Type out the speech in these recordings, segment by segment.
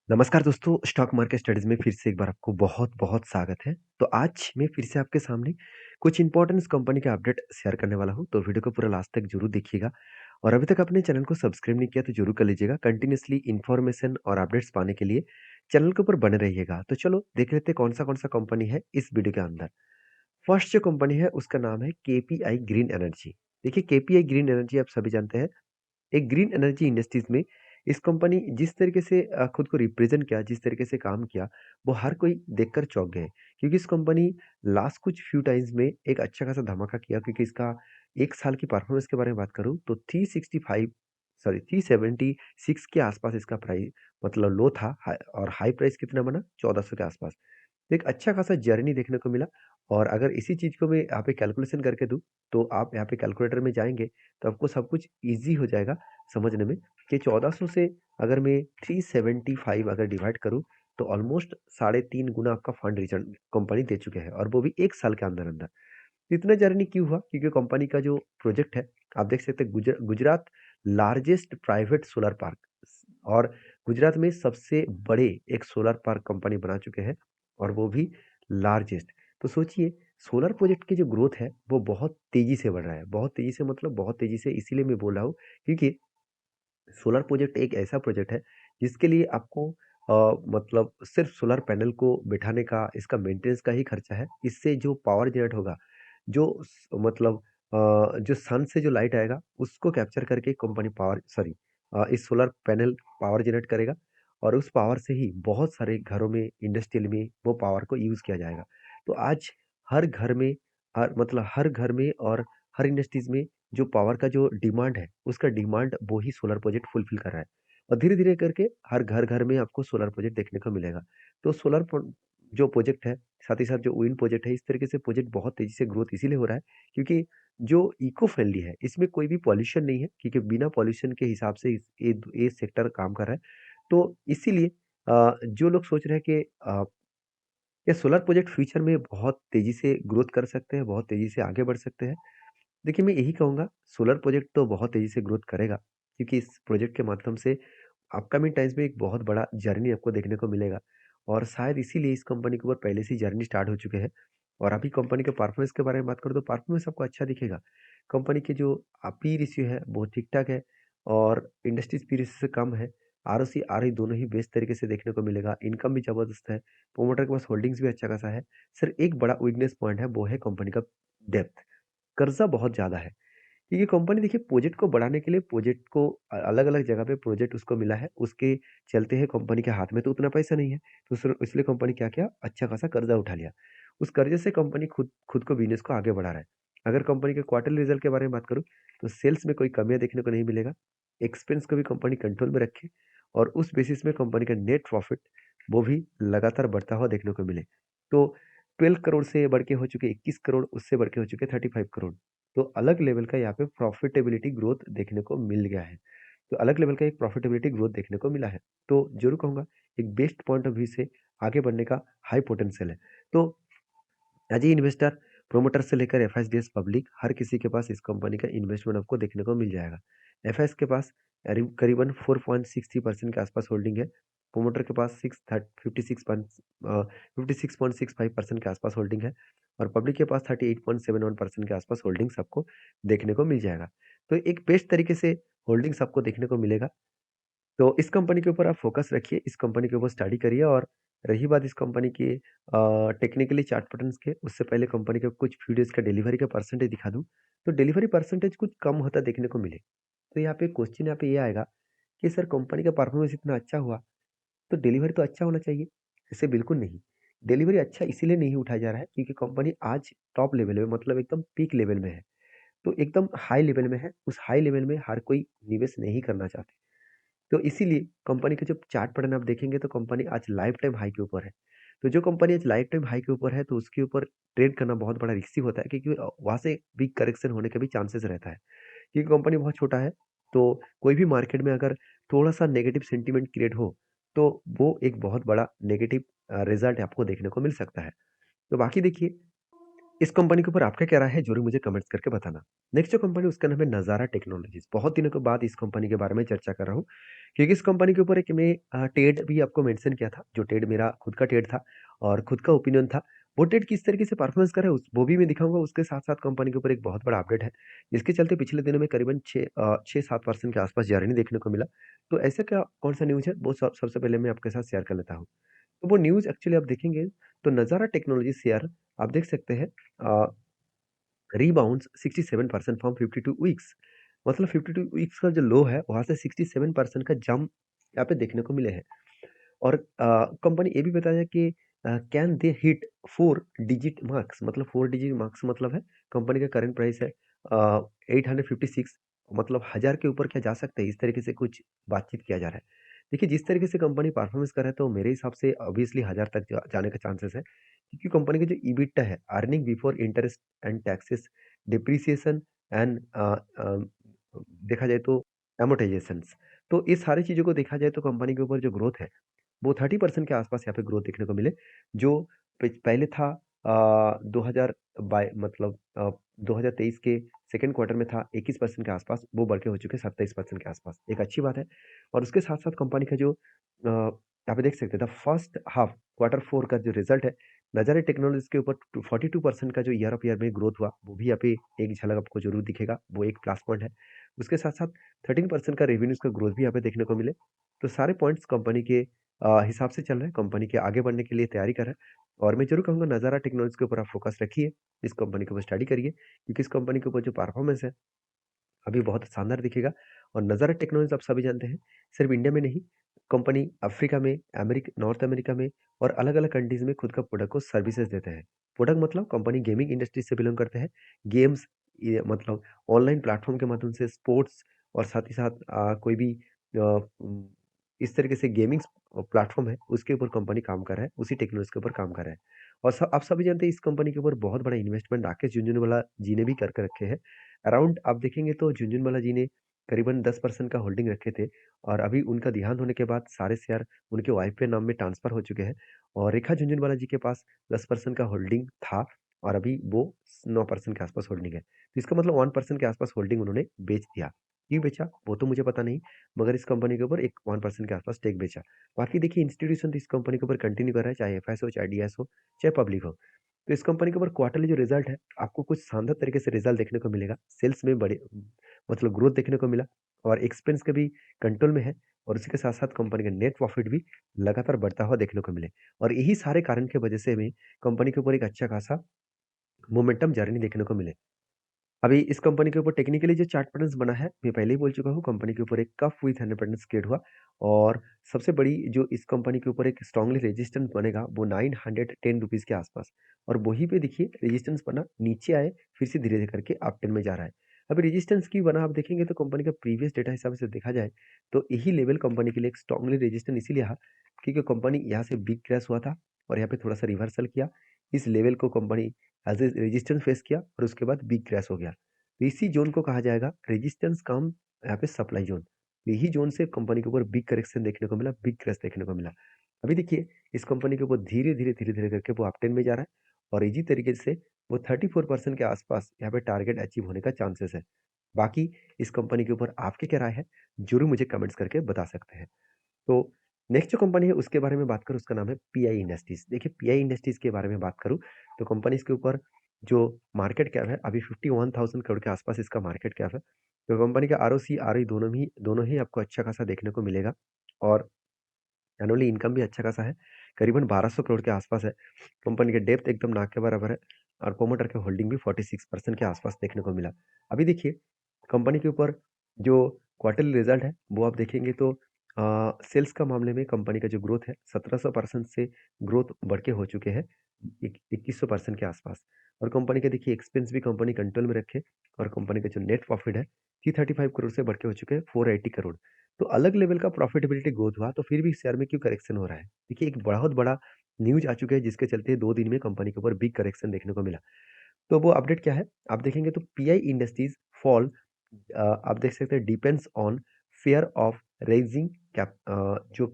नमस्कार दोस्तों, stock market studies में फिर से एक बार आपको बहुत-बहुत स्वागत है। तो आज मैं फिर से आपके सामने कुछ इम्पोर्टेंस कंपनी का अपडेट शेयर करने वाला हूँ, तो वीडियो को पूरा लास्ट तक ज़रूर देखिएगा। और अभी तक आपने चैनल को सब्सक्राइब नहीं किया तो ज़रूर कर लीजिएगा। कंटिन्यूअसली इन्फॉर्मेशन और अपडेट्स पाने के लिए चैनल के ऊपर बने रहिएगा। तो चलो देख लेते हैं कौन-सा कंपनी है इस वीडियो के अंदर। फर्स्ट जो कंपनी है उसका नाम है केपीआई ग्रीन एनर्जी। देखिए केपीआई ग्रीन एनर्जी आप सभी जानते हैं एक ग्रीन एनर्जी इंडस्ट्रीज में इस कंपनी जिस तरीके से खुद को रिप्रेजेंट किया, जिस तरीके से काम किया, वो हर कोई देखकर चौंक गए। क्योंकि इस कंपनी लास्ट कुछ फ्यू टाइम्स में एक अच्छा खासा धमाका किया क्योंकि इसका 1 साल की परफॉर्मेंस के बारे में बात करूँ तो 365 सॉरी 376 के आसपास इसका प्राइस मतलब लो था और हाई प्राइस कितना बना 1400 के आसपास। तो एक अच्छा खासा जर्नी देखने को मिला और अगर इसी चीज़ को मैं यहाँ पे कैलकुलेशन करके दूँ, तो आप यहाँ पे कैलकुलेटर में जाएँगे, तो आपको सब कुछ ईज़ी हो जाएगा समझने में कि 1400 से अगर मैं 375 अगर डिवाइड करूँ, तो ऑलमोस्ट साढ़े 3 गुना आपका फंड रिटर्न कंपनी दे चुके हैं और वो भी 1 साल के अंदर-अंदर। इतना जर्नी क्यों हुआ? क्योंकि कंपनी का जो प्रोजेक्ट है, आप देख सकते हैं Gujarat largest private solar park और गुजरात में सबसे बड़े एक सोलर पार्क कंपनी बना चुके हैं और वो भी लार्जेस्ट। तो सोचिए सोलर प्रोजेक्ट की जो ग्रोथ है, वो बहुत तेज़ी से बढ़ रहा है। बहुत तेज़ी से मतलब बहुत तेज़ी से इसीलिए मैं बोल रहा हूँ क्योंकि सोलर प्रोजेक्ट एक ऐसा प्रोजेक्ट है जिसके लिए आपको मतलब सिर्फ सोलर पैनल को बिठाने का इसका मेंटेनेंस का ही खर्चा है। इससे जो पावर जनरेट होगा, मतलब जो सन से जो लाइट आएगा उसको कैप्चर करके कंपनी पावर सॉरी इस सोलर पैनल पावर जनरेट करेगा और उस पावर से ही बहुत सारे घरों में, इंडस्ट्रियल में वो पावर को यूज़ किया जाएगा। तो आज हर घर में हर घर में और हर इंडस्ट्रीज़ में जो पावर का जो डिमांड है, उसका डिमांड वो ही सोलर प्रोजेक्ट फुलफिल कर रहा है। और धीरे-धीरे करके हर घर-घर में आपको सोलर प्रोजेक्ट देखने को मिलेगा। तो जो प्रोजेक्ट है, साथ ही साथ जो विंड प्रोजेक्ट है, इस तरीके से प्रोजेक्ट बहुत तेज़ी से ग्रोथ इसीलिए हो रहा है क्योंकि जो इको फ्रेंडली है, इसमें कोई भी पॉल्यूशन नहीं है क्योंकि बिना पॉल्यूशन के हिसाब से ये सेक्टर काम कर रहा है। तो इसीलिए जो लोग सोच रहे हैं कि ये सोलर प्रोजेक्ट फ्यूचर में बहुत तेज़ी से ग्रोथ कर सकते हैं, बहुत तेज़ी से आगे बढ़ सकते हैं। देखिए, मैं यही कहूँगा सोलर प्रोजेक्ट तो बहुत तेज़ी से ग्रोथ करेगा क्योंकि इस प्रोजेक्ट के माध्यम से अपकमिंग टाइम्स में एक बहुत बड़ा जर्नी आपको देखने को मिलेगा और शायद इसीलिए इस कंपनी के ऊपर पहले से ही जर्नी स्टार्ट हो चुके हैं। और अभी कंपनी के परफॉर्मेंस के बारे में बात करूँ तो परफॉर्मेंस आपको अच्छा दिखेगा। कंपनी की जो पी रेशियो है वो ठीक-ठाक है और इंडस्ट्रीज़ पी रेशियो से कम है। आरओसी, आरओई दोनों ही बेस्ट तरीके से देखने को मिलेगा। इनकम भी ज़बरदस्त है। प्रोमोटर के पास होल्डिंग्स भी अच्छा खासा है। सिर्फ एक बड़ा वीकनेस पॉइंट है वो है कंपनी का डेब्ट। कर्ज़ा बहुत ज़्यादा है। क्योंकि कंपनी देखिए प्रोजेक्ट को बढ़ाने के लिए प्रोजेक्ट को अलग-अलग जगह पे प्रोजेक्ट उसको मिला है, उसके चलते है कंपनी के हाथ में तो उतना पैसा नहीं है। तो इसलिए कंपनी क्या किया, अच्छा खासा कर्ज़ा उठा लिया। उस कर्ज़े से कंपनी खुद खुद को बिज़नेस को आगे बढ़ा रहा है। अगर कंपनी के क्वार्टरली रिज़ल्ट के बारे में बात करूँ, तो सेल्स में कोई कमियाँ देखने को नहीं मिलेगा। एक्सपेंस को भी कंपनी कंट्रोल में रखे और उस बेसिस में कंपनी का नेट प्रॉफिट वो भी लगातार बढ़ता हुआ देखने को मिले। तो 12 करोड़ से बढ़ के हो चुके 21 करोड़, उससे बढ़ के हो चुके 35 करोड़। तो अलग लेवल का यहाँ पे प्रॉफिटेबिलिटी ग्रोथ देखने को मिल गया है। तो अलग लेवल का एक प्रॉफिटेबिलिटी ग्रोथ देखने को मिला है। तो ज़रूर कहूँगा एक बेस्ट पॉइंट ऑफ व्यू से आगे बढ़ने का हाई पोटेंशियल है। तो एज ए इन्वेस्टर, प्रोमोटर से लेकर एफआईएस पब्लिक हर किसी के पास इस कंपनी का इन्वेस्टमेंट आपको देखने को मिल जाएगा। एफआईएस के पास करीबन 4.60% के आसपास होल्डिंग है। प्रोमोटर के पास 56.65% के आसपास होल्डिंग है और पब्लिक के पास 38.71% के आसपास होल्डिंग्स आपको देखने को मिल जाएगा। तो एक बेस्ट तरीके से होल्डिंग्स आपको देखने को मिलेगा। तो इस कंपनी के ऊपर आप फ़ोकस रखिए, इस कंपनी के ऊपर स्टडी करिए और रही बात इस कंपनी की टेक्निकली चार्ट पैटर्न्स के, उससे पहले कंपनी के कुछ फ्यू डेज़ का डिलीवरी का परसेंटेज दिखा दूँ, तो डिलीवरी परसेंटेज कुछ कम होता देखने को मिले। तो यहाँ पे क्वेश्चन यहाँ पे ये आएगा कि सर कंपनी का परफॉर्मेंस इतना अच्छा हुआ, तो डिलीवरी तो अच्छा होना चाहिए। ऐसे बिल्कुल नहीं। डिलीवरी अच्छा इसीलिए नहीं उठाया जा रहा है क्योंकि कंपनी आज टॉप लेवल में मतलब एकदम पीक लेवल में है। तो एकदम हाई लेवल में है, उस हाई लेवल में हर कोई निवेश नहीं करना चाहते। तो इसीलिए कंपनी का जब चार्ट पैटर्न आप देखेंगे तो कंपनी आज लाइफ टाइम हाई के ऊपर है। तो जो कंपनी आज लाइफ टाइम हाई के ऊपर है तो उसके ऊपर ट्रेड करना बहुत बड़ा रिस्की होता है क्योंकि वहाँ से बिग करेक्शन होने का भी चांसेस रहता है। क्योंकि कंपनी बहुत छोटा है, तो कोई भी मार्केट में अगर थोड़ा-सा नेगेटिव सेंटीमेंट क्रिएट हो, तो वो एक बहुत बड़ा नेगेटिव रिज़ल्ट आपको देखने को मिल सकता है। तो बाकी देखिए इस कंपनी के ऊपर आपका क्या राय है ज़रूर मुझे कमेंट्स करके बताना। नेक्स्ट जो कंपनी है उसका नाम है नज़ारा टेक्नोलॉजीज़। बहुत दिनों के बाद इस कंपनी के बारे में चर्चा कर रहा हूँ, क्योंकि इस कंपनी के ऊपर एक मैं टेड भी आपको मेंशन किया था, जो टेड मेरा खुद का टेड था और खुद का ओपिनियन था। वो टेड किस तरीके से परफॉर्मेंस कर रहा है वो भी मैं दिखाऊँगा, उसके साथ-साथ कंपनी के ऊपर एक बहुत बड़ा अपडेट है, जिसके चलते पिछले दिनों में करीबन 6-7% के आसपास जर्नी देखने को मिला। तो ऐसा क्या कौन-सा न्यूज़ है वो सबसे पहले मैं आपके साथ शेयर कर लेता हूँ। तो वो न्यूज़ एक्चुअली आप देखेंगे तो नज़ारा टेक्नोलॉजी शेयर आप देख सकते हैं रीबाउंड्स 67% फ्रॉम 52 वीक्स, मतलब 52 वीक्स का जो लो है वहाँ से 67% का जंप यहाँ पे देखने को मिले हैं। और कंपनी ये भी बताया कि can they hit 4 digit marks, मतलब 4 डिजिट मार्क्स मतलब है कंपनी का करंट प्राइस है 856, मतलब 1000 के ऊपर क्या जा सकते हैं, इस तरीके से कुछ बातचीत किया जा रहा है। देखिए जिस तरीके से कंपनी परफॉर्मेंस कर रहा है तो मेरे हिसाब से ऑब्वियसली 1000 तक जाने का चांसेस है, क्योंकि कंपनी का जो ईबिटा है, earning before interest and taxes, depreciation and देखा जाए तो एमोर्टाइजेशंस, तो ये सारी चीज़ों को देखा जाए तो कंपनी के ऊपर जो ग्रोथ है वो 30% के आसपास यहाँ पे ग्रोथ देखने को मिले, जो पहले था 2000 बाय मतलब 2023 के सेकंड क्वार्टर में था 21% के आसपास, वो बढ़ के हो चुके हैं 27% के आसपास, एक अच्छी बात है। और उसके साथ-साथ कंपनी का जो यहाँ पे देख सकते हैं द फर्स्ट हाफ क्वार्टर 4 का जो रिजल्ट है, नज़ारा टेक्नोलॉजीज़ के ऊपर 42% का जो ईयर ऑफ ईयर में ग्रोथ हुआ, वो भी यहाँ पे एक झलक आपको ज़रूर दिखेगा, वो एक प्लस पॉइंट है। उसके साथ-साथ 13% का रेवेन्यूज़ का ग्रोथ भी यहाँ पे देखने को मिले। तो सारे पॉइंट्स कंपनी के हिसाब से चल रहा है, कंपनी के आगे बढ़ने के लिए तैयारी कर रहा है और मैं ज़रूर कहूँगा नज़ारा टेक्नोलॉजीज़ के ऊपर आप फ़ोकस रखिए, इस कंपनी के ऊपर स्टडी करिए, क्योंकि इस कंपनी के ऊपर जो परफ़ॉर्मेंस है, अभी बहुत शानदार दिखेगा। और नज़ारा टेक्नोलॉजीज़ आप सभी जानते हैं, सिर्फ़ इंडिया में नहीं, कंपनी अफ्रीका में, नॉर्थ अमेरिका में और अलग-अलग कंट्रीज़ में खुद का प्रोडक्ट को सर्विसेज़ देते हैं। प्रोडक्ट मतलब कंपनी गेमिंग इंडस्ट्री से बिलॉन्ग करते हैं, गेम्स ये मतलब ऑनलाइन प्लेटफ़ॉर्म के माध्यम से स्पोर्ट्स और साथ ही साथ कोई भी इस तरीके से गेमिंग्स प्लेटफ़ॉर्म है, उसके ऊपर कंपनी काम कर रहा है, उसी टेक्नोलॉजी के ऊपर काम कर रहा है। और आप सभी जानते हैं इस कंपनी के ऊपर बहुत बड़ा इन्वेस्टमेंट राकेश झुनझुनवाला जी ने भी करके रखे हैं। अराउंड आप देखेंगे तो झुनझुनवाला जी ने करीबन 10% का होल्डिंग रखे थे और अभी उनका देहांत होने के बाद सारे शेयर उनके वाइफ के नाम में ट्रांसफ़र हो चुके हैं और रेखा झुनझुनवाला जी के पास 10% का होल्डिंग था और अभी वो 9% के आसपास होल्डिंग है। तो इसका मतलब 1% के आसपास होल्डिंग उन्होंने बेच दिया। क्यों बेचा? वो तो मुझे पता नहीं, मगर इस कंपनी के ऊपर एक 1% के आसपास स्टेक बेचा। बाकी देखिए इंस्टीट्यूशन तो इस कंपनी के ऊपर कंटिन्यू कर रहा है, चाहे एफएस हो, चाहे डीएस हो, चाहे पब्लिक हो। तो इस कंपनी के ऊपर क्वार्टरली जो रिजल्ट है, आपको कुछ शानदार तरीके से रिजल्ट देखने को मिलेगा। सेल्स में बड़े मतलब ग्रोथ देखने को मिला और एक्सपेंस का भी कंट्रोल में है और उसी के साथ-साथ कंपनी का नेट प्रॉफिट भी लगातार बढ़ता हुआ देखने को मिले। और यही सारे कारण की वजह से हमें कंपनी के ऊपर एक अच्छा खासा मोमेंटम जर्नी देखने को मिले। अभी इस कंपनी के ऊपर टेक्निकली जो चार्ट पैटर्न्स बना है, मैं पहले ही बोल चुका हूँ, कंपनी के ऊपर एक कप विथ 100% क्रिएट हुआ और सबसे बड़ी जो इस कंपनी के ऊपर एक स्ट्रांगली रेजिस्टेंस बनेगा, वो 910 रुपीज़ के आसपास और वहीं पे देखिए रेजिस्टेंस बना, नीचे आए, फिर से धीरे-धीरे करके अप ट्रेंड में जा रहा है। अभी रेजिस्टेंस क्यों बना आप देखेंगे तो कंपनी का प्रीवियस डेटा हिसाब से देखा जाए, तो यही लेवल कंपनी के लिए एक स्ट्रांगली रेजिस्टेंस इसीलिए रहा, क्योंकि कंपनी यहाँ से बिग क्रैश हुआ था और यहाँ पे थोड़ा-सा रिवर्सल किया। इस लेवल को company as a resistance face किया और उसके बाद बिग क्रैश हो गया। तो इसी ज़ोन को कहा जाएगा रेजिस्टेंस कम यहाँ पे सप्लाई ज़ोन। यही ज़ोन से कंपनी के ऊपर बिग करेक्शन देखने को मिला, बिग क्रैश देखने को मिला। अभी देखिए इस कंपनी के ऊपर धीरे-धीरे, धीरे-धीरे करके वो अपट्रेंड में जा रहा है और इसी तरीके से वो 34% के आसपास यहाँ पे टारगेट अचीव होने का चांसेस है। बाकी इस कंपनी के ऊपर आपकी क्या राय है? ज़रूर मुझे कमेंट्स करके बता सकते हैं। तो नेक्स्ट जो कंपनी है उसके बारे में बात करूँ उसका नाम है पीआई इंडस्ट्रीज़। देखिए पीआई इंडस्ट्रीज़ के बारे में बात करूँ तो कंपनी इसके ऊपर जो मार्केट कैप है अभी 51,000 करोड़ के आसपास इसका मार्केट कैप है। तो कंपनी का आरओसी, आरओई दोनों ही आपको अच्छा खासा देखने को मिलेगा और एनुअली इनकम भी अच्छा खासा है, करीबन 1200 करोड़ के आसपास है। कंपनी का डेप्थ एकदम ना के बराबर है और प्रोमोटर के होल्डिंग भी 46% के आसपास देखने को मिला। अभी देखिए कंपनी के ऊपर जो क्वार्टरली रिजल्ट है वो आप देखेंगे तो सेल्स का मामले में कंपनी का जो ग्रोथ है 1700% से ग्रोथ बढ़ के हो चुके हैं 2100% के आसपास और कंपनी का देखिए एक्सपेंस भी कंपनी कंट्रोल में रखे और कंपनी का जो नेट प्रॉफिट है 335 करोड़ से बढ़ के हो चुके हैं 480 करोड़। तो अलग लेवल का प्रॉफिटेबिलिटी ग्रोथ हुआ तो फिर भी शेयर में क्यों करेक्शन हो रहा है? देखिए एक बहुत बड़ा न्यूज़ आ चुका है जिसके चलते 2 दिन में कंपनी के ऊपर बिग करेक्शन देखने को मिला। तो वो अपडेट क्या है? आप देखेंगे तो पीआई इंडस्ट्रीज़ फॉल आप देख सकते हैं depends on fear of raising जो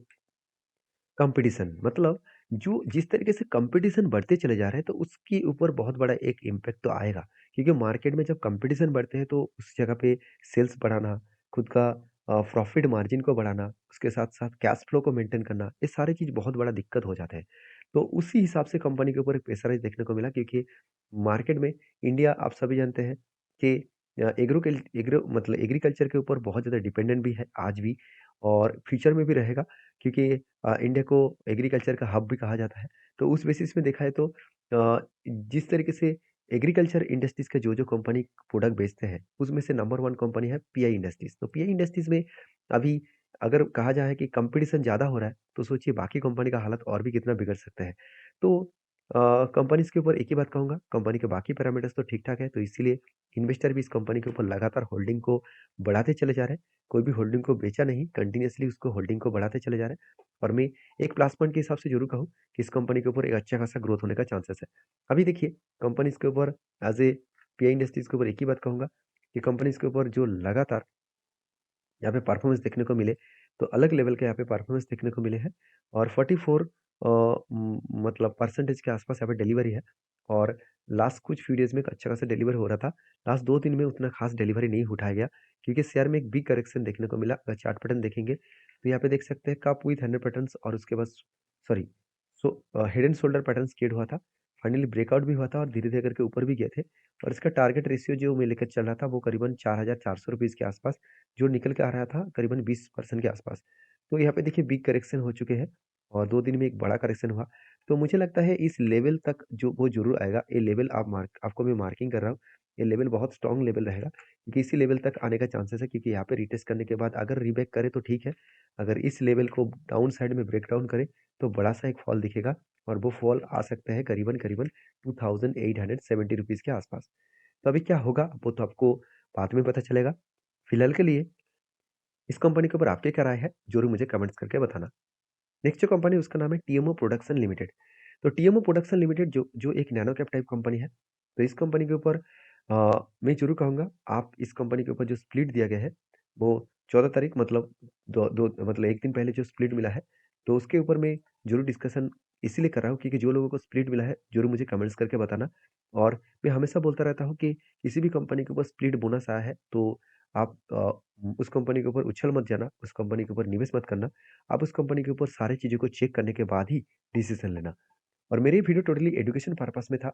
कंपटीशन, मतलब जो जिस तरीके से कॉम्पिटिशन बढ़ते चले जा रहे हैं, तो उसके ऊपर बहुत बड़ा एक इम्पैक्ट तो आएगा। क्योंकि मार्केट में जब कॉम्पिटिशन बढ़ते हैं, तो उस जगह पे सेल्स बढ़ाना, खुद का प्रॉफिट मार्जिन को बढ़ाना, उसके साथ-साथ कैश फ्लो को मेंटेन करना, ये सारी चीज़ बहुत बड़ा दिक्कत हो जाता है। तो उसी हिसाब से कंपनी के ऊपर एक प्रेशराइज़ देखने को मिला, क्योंकि मार्केट में इंडिया आप सभी जानते हैं कि एग्रो मतलब एग्रीकल्चर के ऊपर बहुत ज़्यादा डिपेंडेंट भी है आज भी, और फ्यूचर में भी रहेगा, क्योंकि इंडिया को एग्रीकल्चर का हब भी कहा जाता है। तो उस बेसिस में देखा है तो जिस तरीके से एग्रीकल्चर इंडस्ट्रीज़ के जो-जो कंपनी प्रोडक्ट बेचते हैं, उसमें से नंबर 1 कंपनी है पीआई इंडस्ट्रीज़। तो पीआई इंडस्ट्रीज़ में अभी अगर कहा जाए कि कॉम्पिटिशन ज़्यादा हो रहा है, तो सोचिए बाकी कंपनी का हालत और भी कितना बिगड़ सकता है। तो कंपनीज़ के ऊपर एक ही बात कहूँगा, कंपनी के बाकी पैरामीटर्स तो ठीक-ठाक है, तो इसीलिए इन्वेस्टर भी इस कंपनी के ऊपर लगातार होल्डिंग को बढ़ाते चले जा रहे हैं। कोई भी होल्डिंग को बेचा नहीं, कंटीन्यूअसली उसको होल्डिंग को बढ़ाते चले जा रहे हैं। और मैं एक प्लस पॉइंट के हिसाब से ज़रूर कहूँ कि इस कंपनी के ऊपर एक अच्छा खासा ग्रोथ होने का चांसेस है। अभी देखिए, कंपनीज़ के ऊपर एज़ ए पीआई इंडस्ट्रीज़ के ऊपर एक ही बात कहूँगा कि कंपनीज़ के ऊपर जो लगातार यहाँ पे परफॉर्मेंस देखने को मिले, तो अलग लेवल के यहाँ पे परफॉर्मेंस देखने को मिले हैं, और 44 मतलब परसेंटेज के आसपास यहाँ पे डिलीवरी है, और लास्ट कुछ फ्यू डेज़ में एक अच्छा खासा डिलीवर हो रहा था। लास्ट 2 दिन में उतना खास डिलीवरी नहीं उठाया गया, क्योंकि शेयर में एक बिग करेक्शन देखने को मिला। अगर चार्ट पैटर्न देखेंगे, तो यहाँ पे देख सकते हैं कप विथ 100 पैटर्न्स, और उसके बाद sorry head and shoulder patterns create हुआ था। फाइनली ब्रेकआउट भी हुआ था और धीरे-धीरे करके ऊपर भी गए थे, और इसका टारगेट रेशियो जो मैं लेकर चल रहा था, वो करीबन ₹4,400 के आसपास जो निकल के आ रहा था, करीबन 20% के आसपास। तो यहाँ पे देखिए बिग करेक्शन हो चुके हैं, और 2 दिन में एक बड़ा करेक्शन हुआ। तो मुझे लगता है इस लेवल तक जो वो ज़रूर आएगा। ये लेवल आपको मैं मार्किंग कर रहा हूँ। ये लेवल बहुत स्ट्रॉन्ग लेवल रहेगा, क्योंकि इसी लेवल तक आने का चांसेस है, क्योंकि यहाँ पे रिटेस्ट करने के बाद अगर रीबैक करे तो ठीक है। अगर इस लेवल को डाउन साइड में ब्रेक डाउन करे, तो बड़ा-सा एक फॉल दिखेगा, और वो फॉल आ सकता है करीबन-करीबन ₹2870 के आसपास। तो अभी क्या होगा, वो तो आपको बाद में पता चलेगा। फिलहाल के लिए इस कंपनी के ऊपर आपकी क्या राय है? ज़रूर मुझे कमेंट्स करके बताना। नेक्स्ट जो कंपनी है उसका नाम है टीएमओ प्रोडक्शन लिमिटेड। तो टीएमओ प्रोडक्शन लिमिटेड जो जो एक नैनो कैप टाइप कंपनी है। तो इस कंपनी के ऊपर मैं ज़रूर कहूँगा, आप इस कंपनी के ऊपर जो स्प्लिट दिया गया है, वो 14 तारीख मतलब दो दो मतलब 1 दिन पहले जो स्प्लिट मिला है, तो उसके ऊपर मैं ज़रूर डिस्कशन इसीलिए कर रहा हूँ, क्योंकि जो लोगों को स्प्लिट मिला है, ज़रूर मुझे कमेंट्स करके बताना। और मैं हमेशा बोलता रहता हूँ कि किसी भी कंपनी के ऊपर स्प्लिट बोनस आया है, तो आप उस कंपनी के ऊपर उछल मत जाना, उस कंपनी के ऊपर निवेश मत करना। आप उस कंपनी के ऊपर सारी चीज़ों को चेक करने के बाद ही डिसीज़न लेना। और मेरी वीडियो टोटली एजुकेशन पर्पस में था।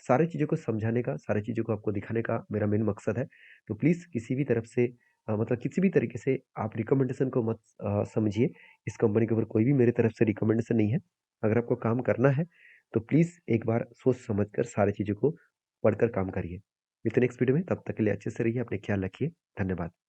सारी चीज़ों को समझाने का, सारी चीज़ों को आपको दिखाने का मेरा मेन मकसद है। तो प्लीज़ किसी भी तरफ से मतलब किसी भी तरीके से आप रिकमेंडेशन को मत समझिए। इस कंपनी के ऊपर कोई भी मेरी तरफ से रिकमेंडेशन नहीं है। अगर आपको काम करना है, तो प्लीज़ एक बार सोच समझ कर सारी चीज़ों को पढ़कर काम करिए। मिलते हैं नेक्स्ट वीडियो में, तब तक के लिए अच्छे से रहिए, अपने ख्याल रखिए। धन्यवाद।